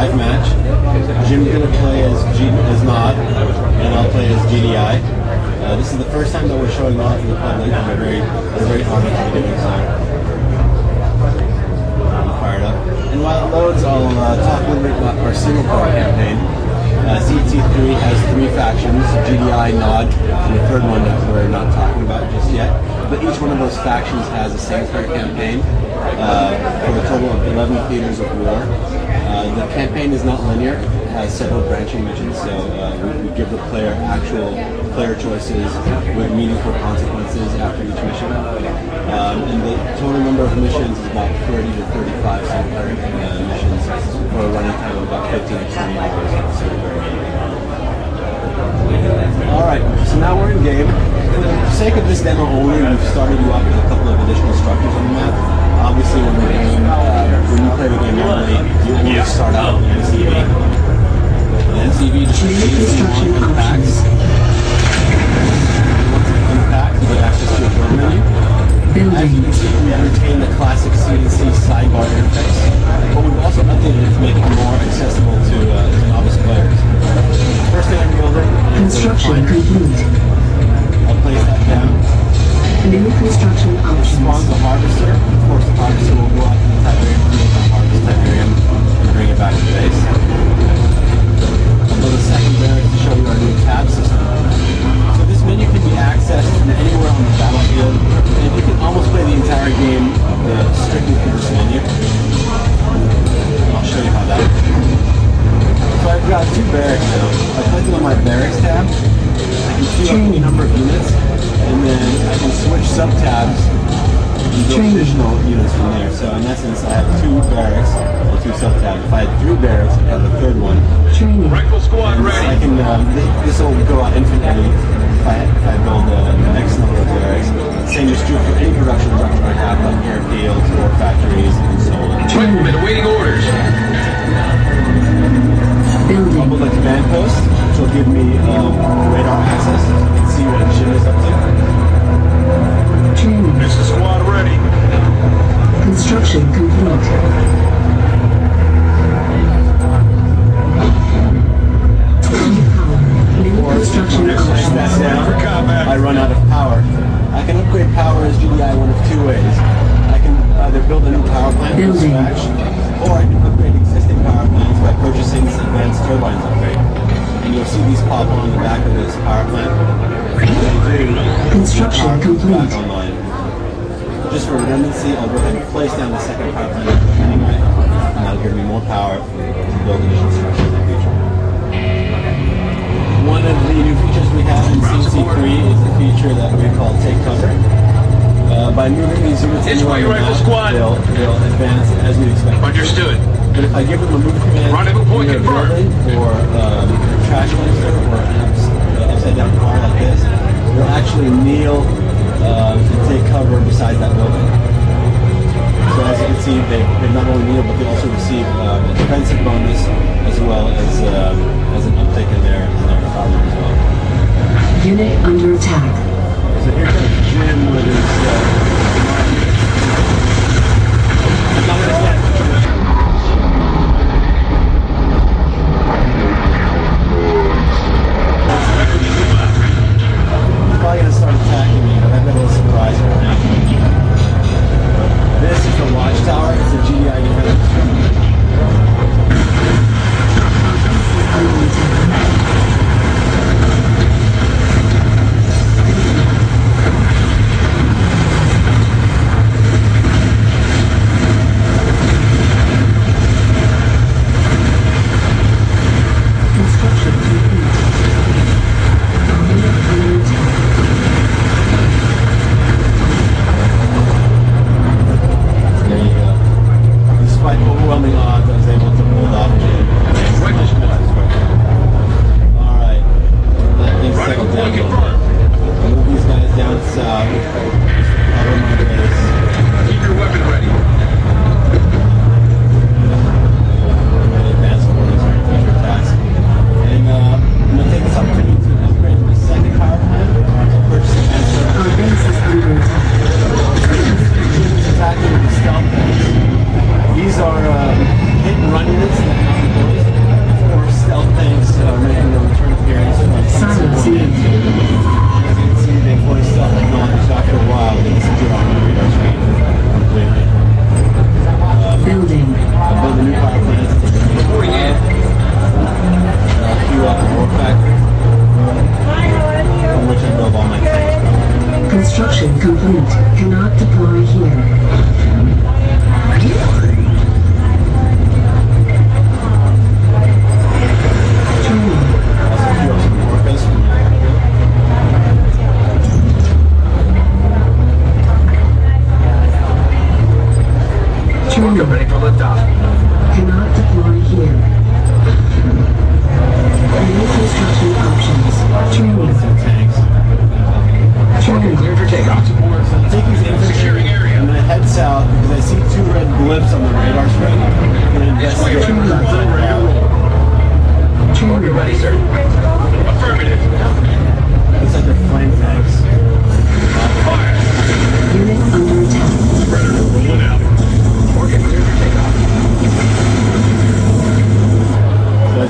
live match. Jim's going to play as Nod, and I'll play as GDI. This is the first time that we're showing off to the public, and we're very honored to be doing so. I'm fired up. And while it loads, I'll talk a little bit about our single player campaign. C&C3 has 3 factions, GDI, Nod, and the third one that we're not talking about just yet. But each one of those factions has a single-player campaign for a total of 11 theaters of war. The campaign is not linear. It has several branching missions, so we give the player actual player choices with meaningful consequences after each mission. And the total number of missions is about 30 to 35 single-player missions for a running time of about 15 to 20 hours. Alright, so now we're in game. For the sake of this demo only, we've started you off with a couple of additional structures on the map. Obviously, when you play the game normally, you only start out with NCV. The NCV just unpacks. Once it unpacks, you get access to a door menu. As you can see, we retain the classic C&C sidebar interface, but we've also updated it to make it more accessible to novice players. First thing I'm building is construction complete. I'll place that down. New construction options. Spawns the harvester. Of course, the harvester will go out to the Tiberium field and harvest Tiberium and bring it back to base. I'll build a second barracks to show you our new tab system. So this menu can be accessed from anywhere on the battlefield, and you can almost play the entire game strictly through this menu. I'll show you how that works. So I've got 2 barracks now. By clicking on my barracks tab, I can queue up any number of units, and then I can switch sub-tabs and build additional units from there. So in essence, I have 2 barracks and 2 sub-tabs. If I had 3 barracks, I'd have a third one. Rifle squad ready. I can, this will go out infinitely if I build the next number of barracks. Same is true for any production structure I have, like airfields, war factories, and so on. Riflemen awaiting orders. I'll build a command post, which will give me radar access and see what Jim is up to. Mr. Squad ready. Construction complete. I run out of power. I can upgrade power as GDI one of 2 ways. I can either build a new power plant from scratch, or I can upgrade existing power plants by purchasing this advanced turbines upgrade. And you'll see these pop on the back of this power plant. Construction complete. Back online. Just for redundancy, I'll go ahead and place down the second power plant anyway, and that'll give me more power to build additional structures in the future. One of the new features we have in C&C3 is the feature that we call Take Cover. By moving these units anywhere on the map, they'll advance as we expect. Understood. But if I give them a move command in a building or trash canister or an upside down car like this, they'll actually kneel and take cover beside that building. So as you can see, they not only kneel, but they also receive a defensive bonus as well as an uptick in their power as well. Unit under attack. So here comes Jim with his he's probably going to start attacking me, but I've got a little surprise for him. This is the watchtower. It's a GDI defense structure.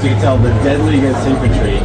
as you can tell, they're deadly against infantry.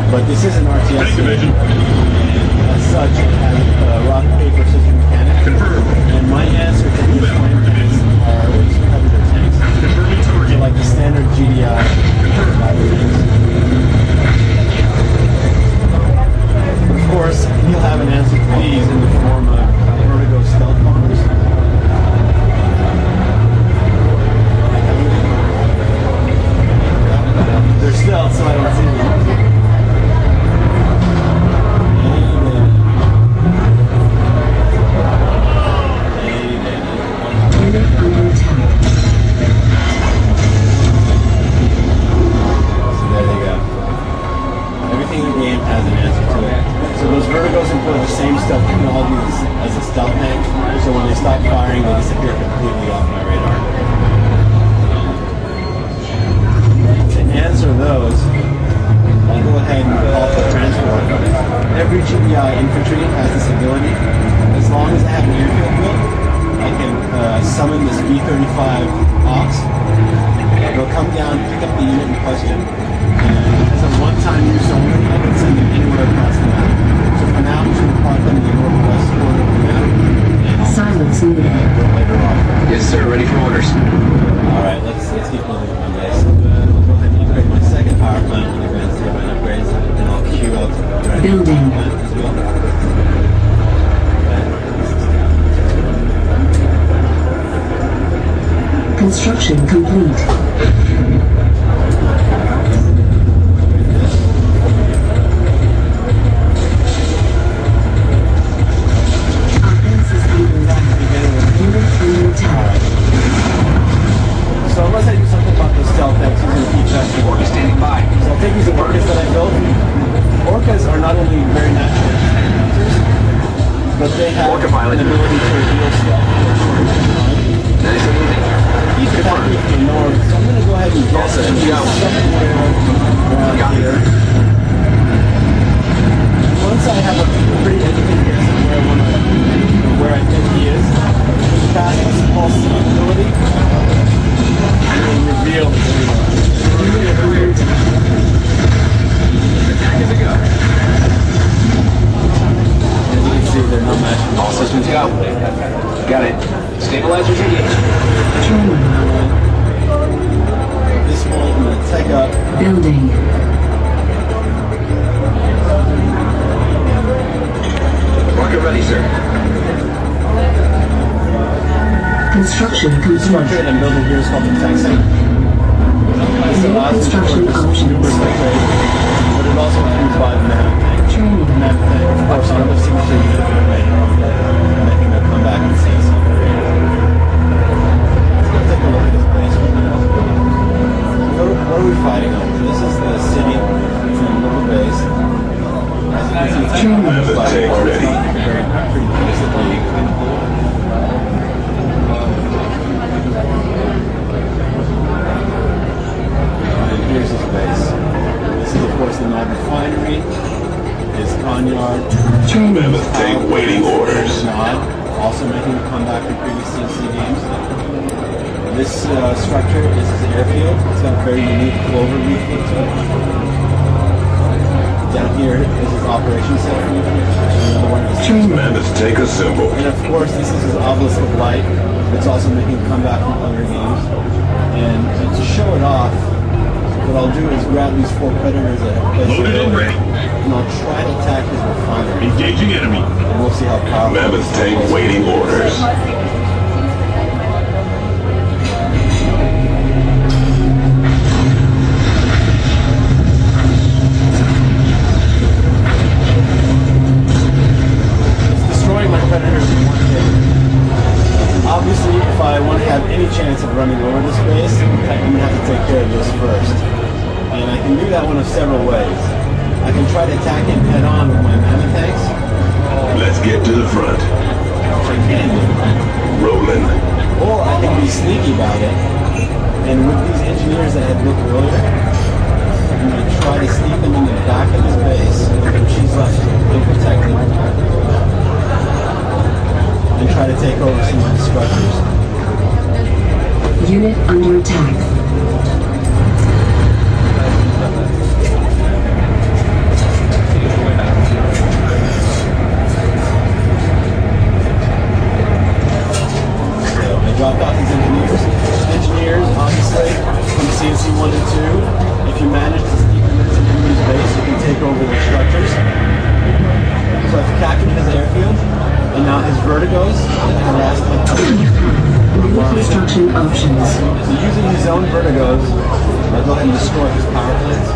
But this is an RTS. Tank division. As such, it has rock, paper, scissors, mechanics. Confirmed. And my answer to these flamethrowers are always cover their tanks. Confirming So target. like the standard GDI tanks. Of course, you'll have an answer to these in the form of vertigo stealth bombers. They're stealth, so I don't see them. Unit under attack. So there they go. Everything in the game has an answer to it. So those vertigos employ the same stealth technology as a stealth tank. So when they stop firing, they disappear completely off my radar. To answer those, I'll go ahead and call for transport. Every GBI infantry has this ability. As long as I have an airfield built, I can summon this B-35 Ox. They'll come down, pick up the unit in question, and as a one-time use only, I can send them anywhere across the map. So for now, I'm just going to park them in the northwest corner of the map, and I'll Silence needed. go later on. Yes, sir. Ready for orders. Alright, let's keep moving on, guys. I'll go ahead and integrate my second power plant with advanced turbine upgrades, and I'll queue up the Building. plant as well. Construction complete. Offense is underway. Unit under attack. So unless I do something about the stealth tanks, he's going to keep testing. Orca standing by. So I'll take these orcas that I built. Orcas are not only very natural hunters, but they have Orca pilot. an ability to reveal stealth. Nice and moving. He's attacking from the north, so I'm going to go ahead and guess set. that he's Go. somewhere around here. Once I have a pretty educated guess of where I think he is, cast this pulse ability, and then reveal where he is. Unit under attack. Attack is a go. As you can see, they're no match for All systems go. Got it. Stabilizers engaged. Training. this one. I'm going to take up. Building. Rocket ready, sir. Construction Structure complete. that I'm building here is called the tech center. This New allows me to construction work options. numerous upgrades, but it also includes by the nav tank. Training. The nav tank, of course, on the C&C3 and I think they'll come back and see some. Let's go take a look at this base right now. What are we fighting over? This is the city. It's a little base. As you can see, it's Training. fighting over. It's not pretty peacefully. And here's his base. This is, of course, the Knob Refinery, his Conyard, Training. Mammoth tank waiting orders. Nod, also making a comeback in previous C&C games. This structure is his airfield. It's got a very unique clover leaf look to it. Down here is his operations center. Another one is Training. Mammoth tank assembled. and of course, this is his obelisk of light. It's also making a comeback from other games. And to show it off, what I'll do is grab these 4 predators that have placed Loaded and ready. and I'll try to attack his refinery. Engaging enemy. And we'll see how powerful. Mammoth tank waiting orders. It's destroying my predators in one hit. Obviously, if I want to have any chance of running over this base, I'm going to have to take care of this first. And I can do that one of several ways. I can try to attack him head on with my mammoth tanks, Let's get to the front. which I can do. Rolling. Or I can be sneaky about it. And with these engineers that I had built earlier, I'm going to try to sneak them in the back of his base, which he's left unprotected, and try to take over some of the structures. Unit under attack. one vertigos. I'll go ahead and destroy his power plants.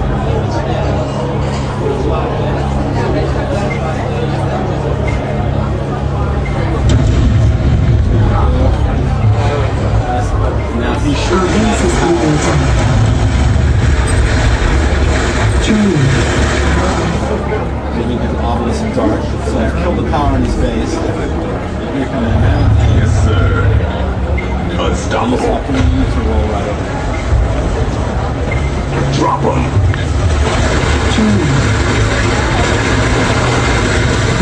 Now he sure Our base is under attack. Training. Maybe an obelisk dart. So I've killed the power in his face. Here come in now. Yes, sir. This Unstoppable. up to you to roll right over. Drop him. Training.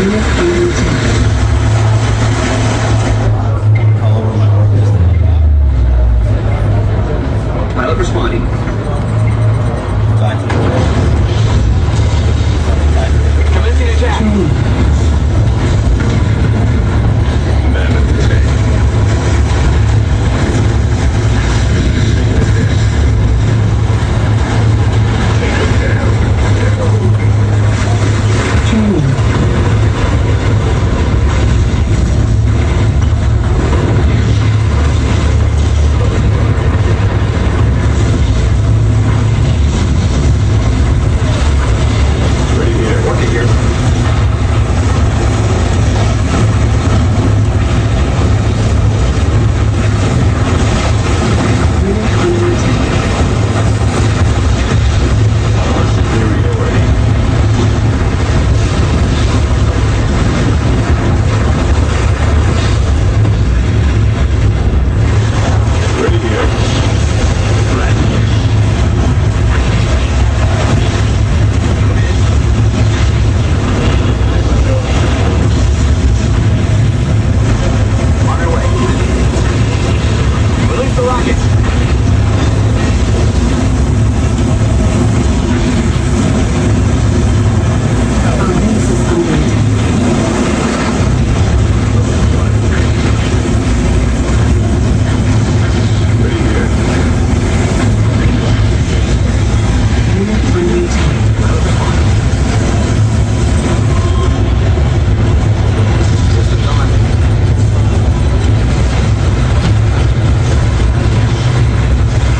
Unit under attack. All over my orcas. Pilot responding. Back to the wall. Commencing attack. Training. Mammoth tank. Training. Ready here. Working here. Unit under attack. Our superiority. Ready here. Threat. On our way. Release the rockets. Our base is under attack. Ready here. Unit under attack. Systems on.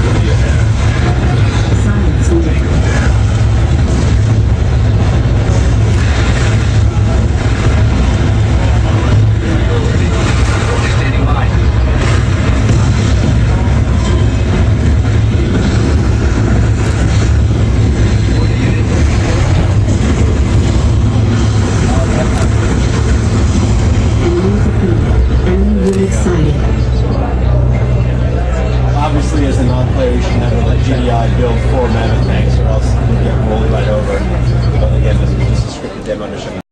What do you have? Science needed. Standing by. Enemy defeated. Enemy unit sighted. Obviously, as a non-player, you should never let GDI build 4 mammoth tanks, or else you'll get rolled right over. But again, this is just a scripted demo to show you.